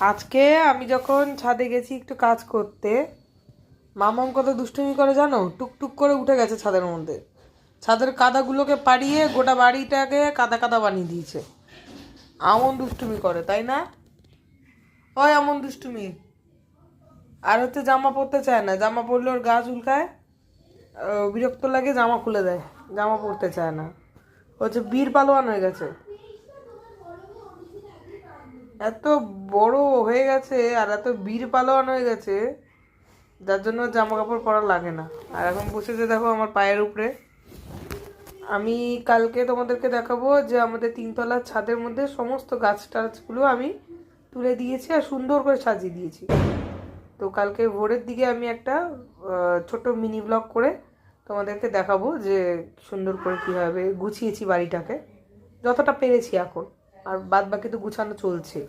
আজকে আমি যখন ছাদে গেছি একটু কাজ করতে, মামাম কত দুষ্টুমি করে জানো, টুকটুক করে উঠে গেছে ছাদের মধ্যে। ছাদের কাদাগুলোকে পাড়িয়ে গোটা বাড়িটাকে কাদা কাদা বানিয়ে দিয়েছে। আমন দুষ্টুমি করে, তাই না? ওই এমন দুষ্টুমি। আর হচ্ছে জামা পরতে চায় না, জামা পরলে ওর গা চুলকায়, বিরক্ত লাগে, জামা খুলে দেয়, জামা পরতে চায় না। হচ্ছে বীর পালোয়ান হয়ে গেছে, এত বড় হয়ে গেছে আর এত বীর পালোয়ান হয়ে গেছে, যার জন্য জামা কাপড় পরা লাগে না। আর এখন বসেছে দেখো আমার পায়ের উপরে। আমি কালকে তোমাদেরকে দেখাবো যে আমাদের তিনতলার ছাদের মধ্যে সমস্ত গাছ টাছগুলো আমি তুলে দিয়েছি আর সুন্দর করে সাজিয়ে দিয়েছি। তো কালকে ভোরের দিকে আমি একটা ছোট মিনি ব্লগ করে তোমাদেরকে দেখাবো যে সুন্দর করে কীভাবে গুছিয়েছি বাড়িটাকে, যতটা পেরেছি এখন। আর বাদ বাকি তো গুছানো চলছে।